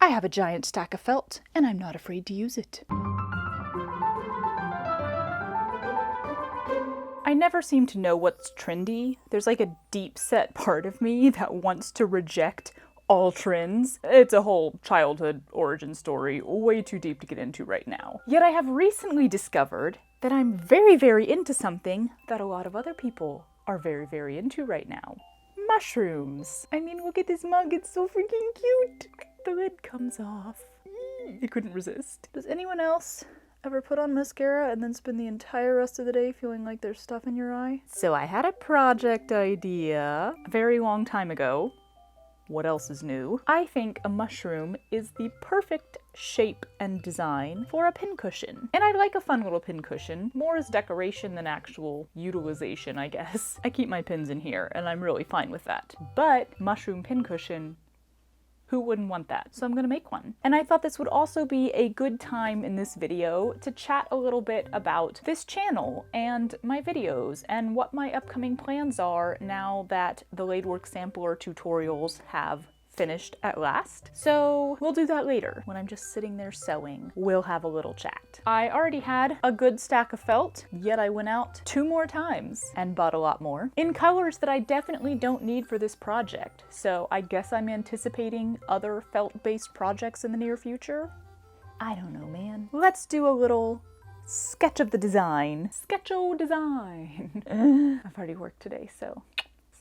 I have a giant stack of felt, and I'm not afraid to use it. I never seem to know what's trendy. There's like a deep-set part of me that wants to reject all trends. It's a whole childhood origin story, way too deep to get into right now. Yet I have recently discovered that I'm very, very into something that a lot of other people are very, very into right now. Mushrooms. I mean, look at this mug, it's so freaking cute. The lid comes off. I couldn't resist. Does anyone else ever put on mascara and then spend the entire rest of the day feeling like there's stuff in your eye? So I had a project idea a very long time ago. What else is new? I think a mushroom is the perfect shape and design for a pincushion. And I like a fun little pincushion, more as decoration than actual utilization, I guess. I keep my pins in here and I'm really fine with that. But mushroom pincushion, who wouldn't want that? So I'm gonna make one. And I thought this would also be a good time in this video to chat a little bit about this channel and my videos and what my upcoming plans are now that the Laidwork sampler tutorials have finished at last. So we'll do that later. When I'm just sitting there sewing, we'll have a little chat. I already had a good stack of felt, yet I went out 2 more times and bought a lot more in colors that I definitely don't need for this project. So I guess I'm anticipating other felt-based projects in the near future. I don't know, man. Let's do a little sketch of the design. Sketcho design. I've already worked today, so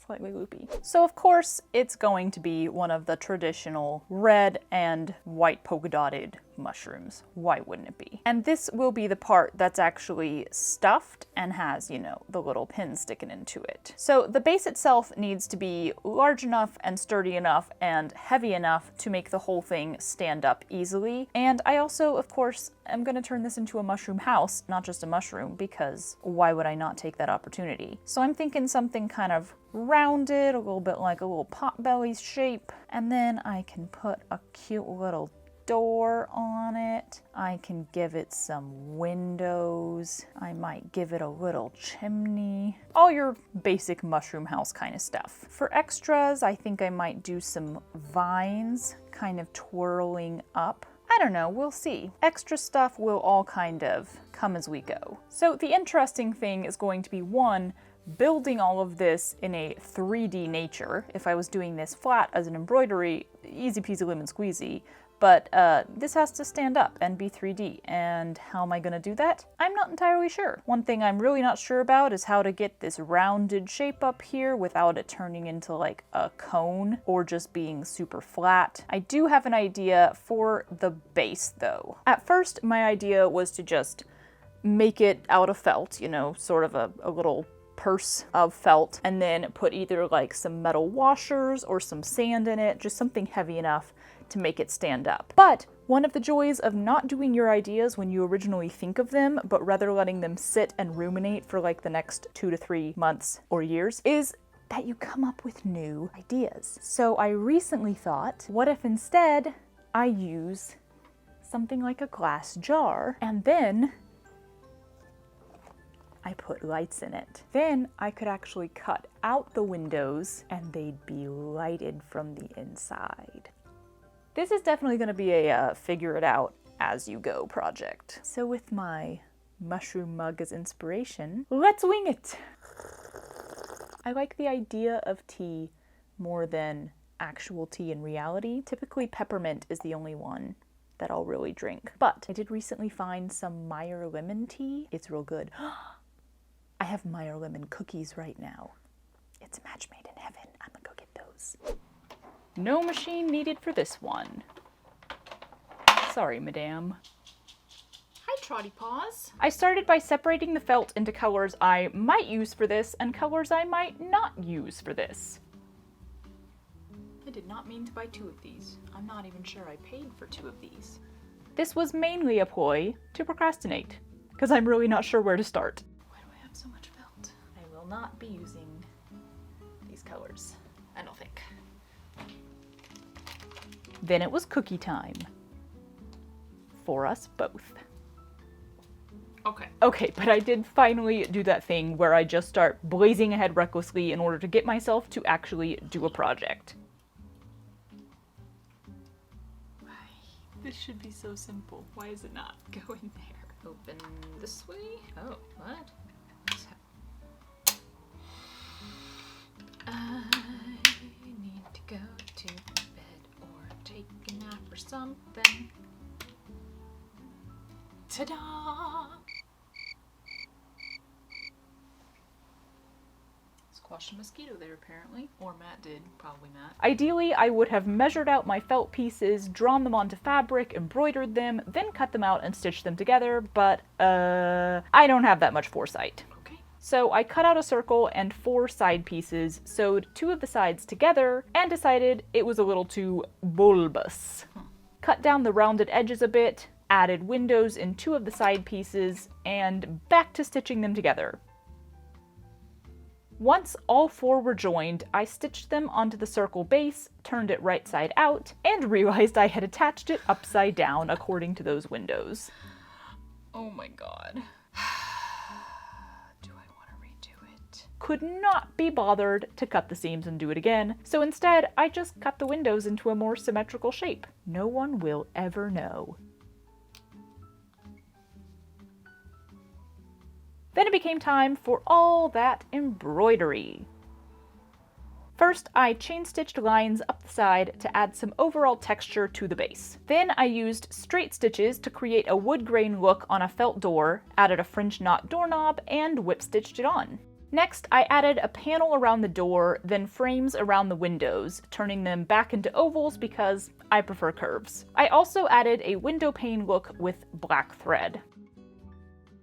slightly loopy. So of course it's going to be one of the traditional red and white polka dotted mushrooms. Why wouldn't it be? And this will be the part that's actually stuffed and has, you know, the little pin sticking into it. So the base itself needs to be large enough and sturdy enough and heavy enough to make the whole thing stand up easily. And I also, of course, am gonna turn this into a mushroom house, not just a mushroom, because why would I not take that opportunity? So I'm thinking something kind of rounded, a little bit like a little potbelly shape, and then I can put a cute little door on it. I can give it some windows. I might give it a little chimney. All your basic mushroom house kind of stuff. For extras, I think I might do some vines kind of twirling up. I don't know, we'll see. Extra stuff will all kind of come as we go. So the interesting thing is going to be, one, building all of this in a 3D nature. If I was doing this flat as an embroidery, easy peasy lemon squeezy. But this has to stand up and be 3D, and how am I gonna do that? I'm not entirely sure. One thing I'm really not sure about is how to get this rounded shape up here without it turning into like a cone or just being super flat. I do have an idea for the base though. At first, my idea was to just make it out of felt, you know, sort of a little purse of felt, and then put either like some metal washers or some sand in it, just something heavy enough to make it stand up. But one of the joys of not doing your ideas when you originally think of them, but rather letting them sit and ruminate for like the next 2 to 3 months or years, is that you come up with new ideas. So I recently thought, what if instead I use something like a glass jar, and then I put lights in it. Then I could actually cut out the windows and they'd be lighted from the inside. This is definitely going to be a figure it out as you go project. So with my mushroom mug as inspiration, let's wing it! I like the idea of tea more than actual tea in reality. Typically peppermint is the only one that I'll really drink. But I did recently find some Meyer lemon tea. It's real good. I have Meyer lemon cookies right now. It's a match made in heaven. I'm gonna go get those. No machine needed for this one. Sorry, madame. Hi, Trotty Paws. I started by separating the felt into colors I might use for this and colors I might not use for this. I did not mean to buy 2 of these. I'm not even sure I paid for 2 of these. This was mainly a ploy to procrastinate, because I'm really not sure where to start. Why do I have so much felt? I will not be using these colors, I don't think. Then it was cookie time. For us both. Okay, but I did finally do that thing where I just start blazing ahead recklessly in order to get myself to actually do a project. This should be so simple. Why is it not going there? Open this way? Oh, what? I need to go to bed or take a nap or something. Ta-da! Squashed a mosquito there, apparently. Or Matt did. Probably Matt. Ideally, I would have measured out my felt pieces, drawn them onto fabric, embroidered them, then cut them out and stitched them together, but, I don't have that much foresight. Okay. So I cut out a circle and 4 side pieces, sewed 2 of the sides together, and decided it was a little too bulbous. Cut down the rounded edges a bit, added windows in 2 of the side pieces, and back to stitching them together. Once all 4 were joined, I stitched them onto the circle base, turned it right side out, and realized I had attached it upside down according to those windows. Oh my god. Do I want to redo it? Could not be bothered to cut the seams and do it again, so instead I just cut the windows into a more symmetrical shape. No one will ever know. Then it became time for all that embroidery. First, I chain-stitched lines up the side to add some overall texture to the base. Then I used straight stitches to create a wood grain look on a felt door, added a fringe knot doorknob, and whip-stitched it on. Next, I added a panel around the door, then frames around the windows, turning them back into ovals because I prefer curves. I also added a window pane look with black thread.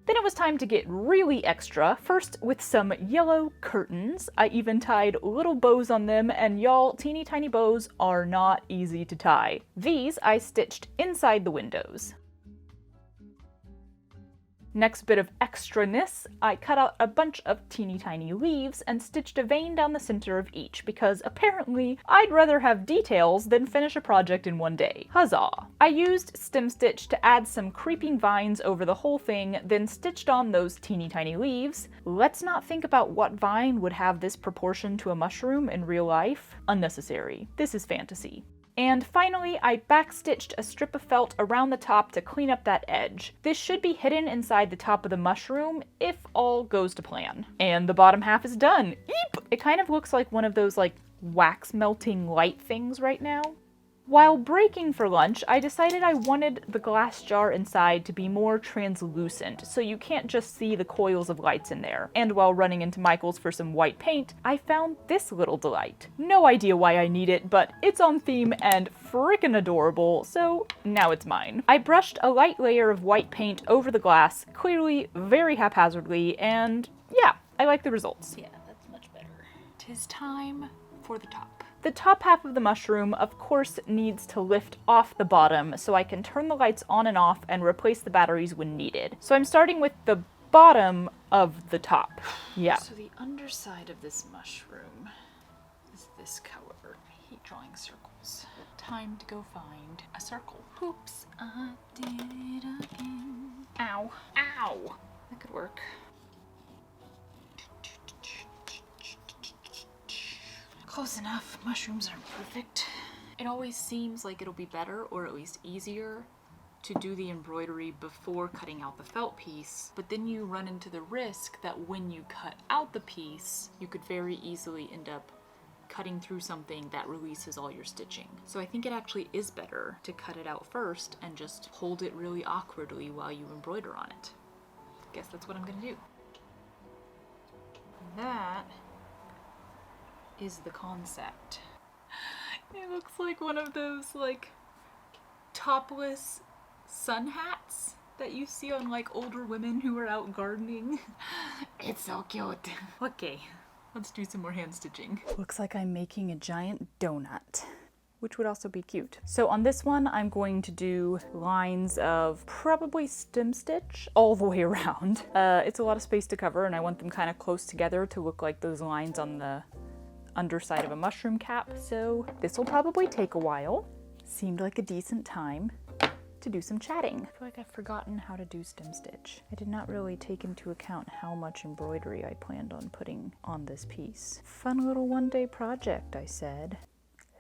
Then it was time to get really extra, first with some yellow curtains. I even tied little bows on them, and y'all, teeny tiny bows are not easy to tie. These I stitched inside the windows. Next bit of extraness, I cut out a bunch of teeny tiny leaves and stitched a vein down the center of each because apparently I'd rather have details than finish a project in one day. Huzzah! I used stem stitch to add some creeping vines over the whole thing, then stitched on those teeny tiny leaves. Let's not think about what vine would have this proportion to a mushroom in real life. Unnecessary. This is fantasy. And finally, I backstitched a strip of felt around the top to clean up that edge. This should be hidden inside the top of the mushroom if all goes to plan. And the bottom half is done. Eep! It kind of looks like one of those wax melting light things right now. While breaking for lunch, I decided I wanted the glass jar inside to be more translucent, so you can't just see the coils of lights in there. And while running into Michael's for some white paint, I found this little delight. No idea why I need it, but it's on theme and frickin' adorable, so now it's mine. I brushed a light layer of white paint over the glass, clearly very haphazardly, and yeah, I like the results. Yeah, that's much better. 'Tis time for the top. The top half of the mushroom, of course, needs to lift off the bottom so I can turn the lights on and off and replace the batteries when needed. So I'm starting with the bottom of the top. Yeah. So the underside of this mushroom is this color. Heat drawing circles. Time to go find a circle. Oops, I did it again. Ow. Ow! That could work. Close enough. Mushrooms aren't perfect. It always seems like it'll be better, or at least easier, to do the embroidery before cutting out the felt piece, but then you run into the risk that when you cut out the piece, you could very easily end up cutting through something that releases all your stitching. So I think it actually is better to cut it out first and just hold it really awkwardly while you embroider on it. I guess that's what I'm gonna do. That is the concept. It looks like one of those topless sun hats that you see on older women who are out gardening. It's so cute. Okay, let's do some more hand stitching. Looks like I'm making a giant donut, which would also be cute. So on this one, I'm going to do lines of probably stem stitch all the way around. It's a lot of space to cover, and I want them kind of close together to look like those lines on the underside of a mushroom cap, so this will probably take a while. Seemed like a decent time to do some chatting. I feel like I've forgotten how to do stem stitch. I did not really take into account how much embroidery I planned on putting on this piece. Fun little one-day project, I said.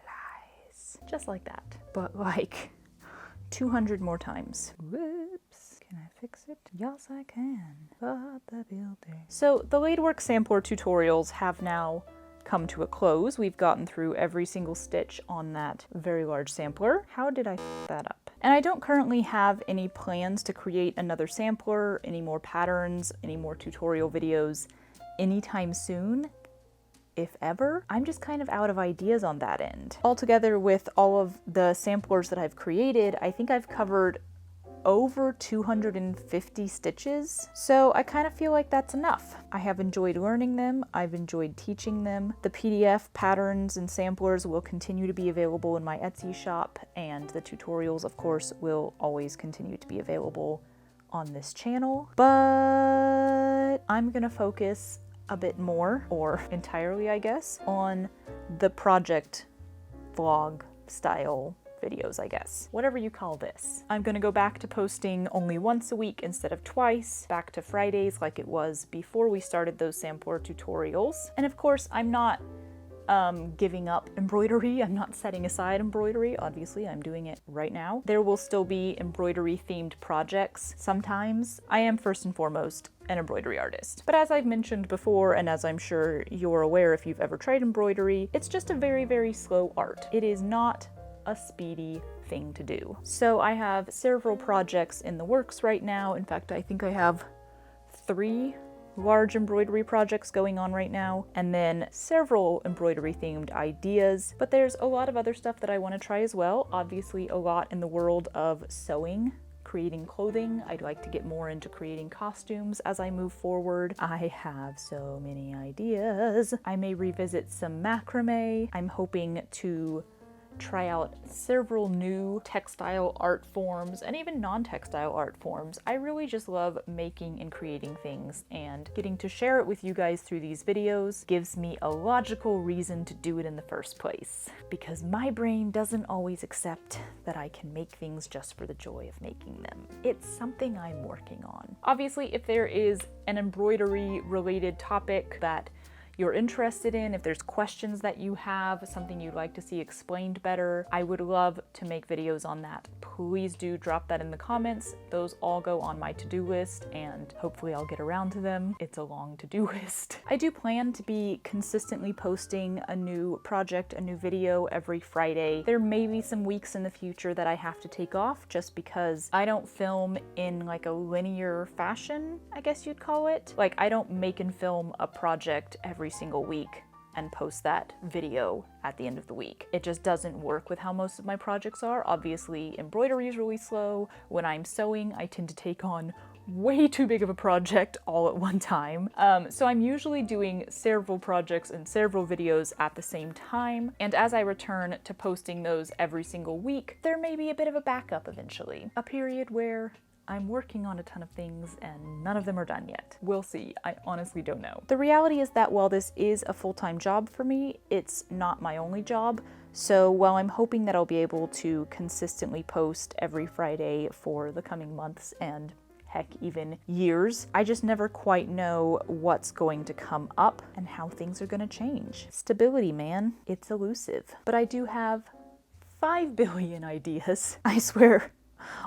Lies. Just like that. But 200 more times. Whoops. Can I fix it? Yes, I can. But the builder. So the laidwork sampler tutorials have now come to a close. We've gotten through every single stitch on that very large sampler. How did I f that up? And I don't currently have any plans to create another sampler, any more patterns, any more tutorial videos anytime soon, if ever. I'm just kind of out of ideas on that end. Altogether, with all of the samplers that I've created, I think I've covered over 250 stitches, so I kind of feel like that's enough. I have enjoyed learning them, I've enjoyed teaching them. The PDF patterns and samplers will continue to be available in my Etsy shop, and the tutorials, of course, will always continue to be available on this channel. But I'm gonna focus a bit more, or entirely I guess, on the project vlog style videos, I guess. Whatever you call this. I'm gonna go back to posting only once a week instead of twice, back to Fridays like it was before we started those sampler tutorials. And of course, I'm not giving up embroidery. I'm not setting aside embroidery. Obviously, I'm doing it right now. There will still be embroidery themed projects. Sometimes I am first and foremost an embroidery artist. But as I've mentioned before, and as I'm sure you're aware if you've ever tried embroidery, it's just a very, very slow art. It is not a speedy thing to do. So I have several projects in the works right now. In fact, I think I have 3 large embroidery projects going on right now, and then several embroidery themed ideas. But there's a lot of other stuff that I want to try as well. Obviously a lot in the world of sewing, creating clothing. I'd like to get more into creating costumes as I move forward. I have so many ideas. I may revisit some macrame. I'm hoping to try out several new textile art forms and even non-textile art forms. I really just love making and creating things, and getting to share it with you guys through these videos gives me a logical reason to do it in the first place, because my brain doesn't always accept that I can make things just for the joy of making them. It's something I'm working on. Obviously, if there is an embroidery related topic that you're interested in, if there's questions that you have, something you'd like to see explained better, I would love to make videos on that. Please do drop that in the comments. Those all go on my to-do list, and hopefully I'll get around to them. It's a long to-do list. I do plan to be consistently posting a new project, a new video every Friday. There may be some weeks in the future that I have to take off just because I don't film in like a linear fashion, I guess you'd call it. Like, I don't make and film a project every single week and post that video at the end of the week. It just doesn't work with how most of my projects are. Obviously, embroidery is really slow. When I'm sewing, I tend to take on way too big of a project all at one time. So I'm usually doing several projects and several videos at the same time. And as I return to posting those every single week, there may be a bit of a backup eventually. A period where I'm working on a ton of things and none of them are done yet. We'll see. I honestly don't know. The reality is that while this is a full-time job for me, it's not my only job. So while I'm hoping that I'll be able to consistently post every Friday for the coming months and heck, even years, I just never quite know what's going to come up and how things are gonna change. Stability, man, it's elusive. But I do have 5 billion ideas. I swear,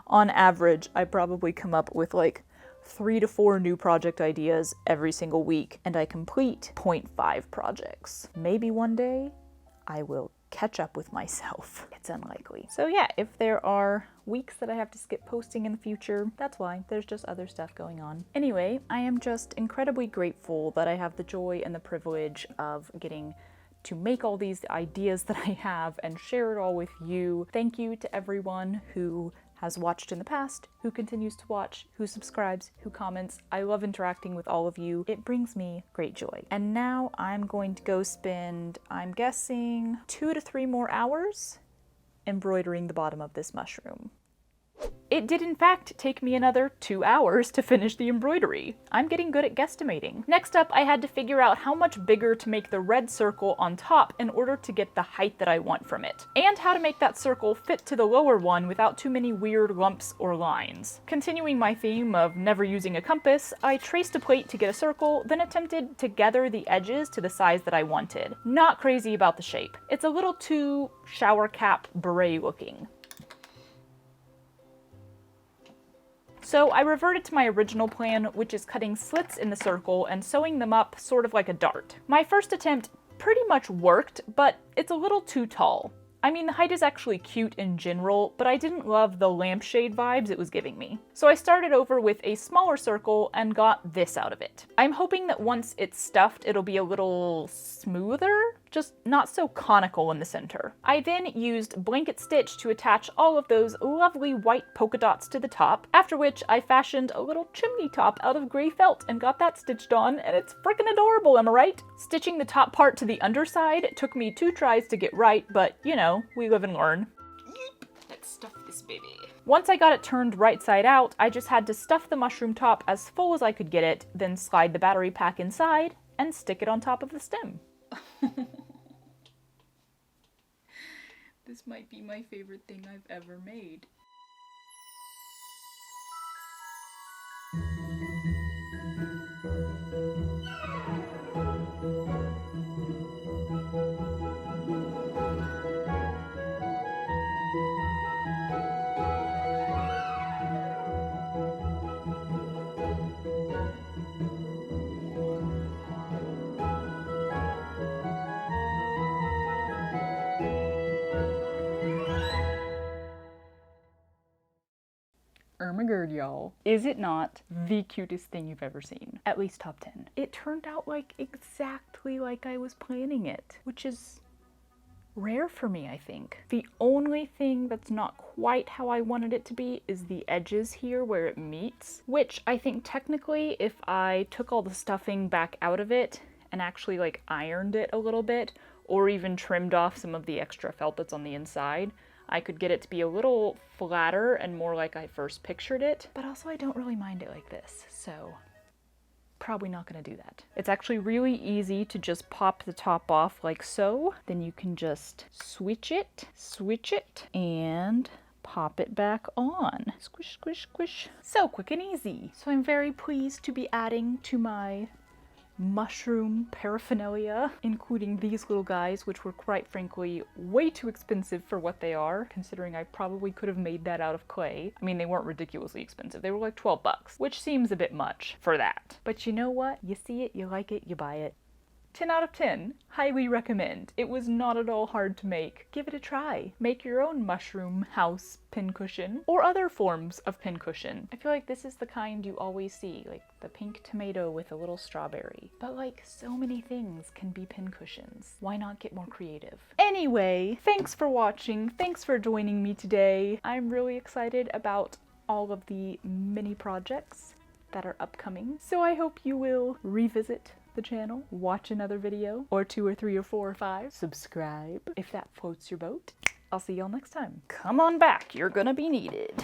on average, I probably come up with like 3 to 4 new project ideas every single week, and I complete 0.5 projects. Maybe one day I will catch up with myself. It's unlikely. So yeah, if there are weeks that I have to skip posting in the future, that's why. There's just other stuff going on. Anyway, I am just incredibly grateful that I have the joy and the privilege of getting to make all these ideas that I have and share it all with you. Thank you to everyone who has watched in the past, who continues to watch, who subscribes, who comments. I love interacting with all of you. It brings me great joy. And now I'm going to go spend, I'm guessing, 2 to 3 more hours embroidering the bottom of this mushroom. It did in fact take me another 2 hours to finish the embroidery. I'm getting good at guesstimating. Next up, I had to figure out how much bigger to make the red circle on top in order to get the height that I want from it, and how to make that circle fit to the lower one without too many weird lumps or lines. Continuing my theme of never using a compass, I traced a plate to get a circle, then attempted to gather the edges to the size that I wanted. Not crazy about the shape. It's a little too shower cap beret looking. So I reverted to my original plan, which is cutting slits in the circle and sewing them up sort of like a dart. My first attempt pretty much worked, but it's a little too tall. I mean, the height is actually cute in general, but I didn't love the lampshade vibes it was giving me. So I started over with a smaller circle and got this out of it. I'm hoping that once it's stuffed, it'll be a little smoother, just not so conical in the center. I then used blanket stitch to attach all of those lovely white polka dots to the top, after which I fashioned a little chimney top out of gray felt and got that stitched on, and it's freaking adorable, am I right? Stitching the top part to the underside took me 2 tries to get right, but you know, we live and learn. Let's stuff this baby. Once I got it turned right side out, I just had to stuff the mushroom top as full as I could get it, then slide the battery pack inside and stick it on top of the stem. This might be my favorite thing I've ever made. Oh my god, y'all. Is it not the cutest thing you've ever seen? At least top 10. It turned out like exactly like I was planning it, which is rare for me, I think. The only thing that's not quite how I wanted it to be is the edges here where it meets, which I think technically if I took all the stuffing back out of it and actually like ironed it a little bit, or even trimmed off some of the extra felt that's on the inside, I could get it to be a little flatter and more like I first pictured it, but also I don't really mind it like this, so probably not gonna do that. It's actually really easy to just pop the top off like so. Then you can just switch it, and pop it back on. Squish, squish, squish. So quick and easy. So I'm very pleased to be adding to my mushroom paraphernalia, including these little guys, which were quite frankly way too expensive for what they are, considering I probably could have made that out of clay. I mean, they weren't ridiculously expensive. They were like 12 bucks, which seems a bit much for that. But you know what? You see it, you like it, you buy it. 10 out of 10. Highly recommend. It was not at all hard to make. Give it a try. Make your own mushroom house pincushion or other forms of pincushion. I feel like this is the kind you always see, like the pink tomato with a little strawberry. But like so many things can be pincushions. Why not get more creative? Anyway, thanks for watching. Thanks for joining me today. I'm really excited about all of the mini projects that are upcoming. So I hope you will revisit the channel, watch another video, or 2 or 3 or 4 or 5, subscribe if that floats your boat. I'll see y'all next time. Come on back, you're gonna be needed.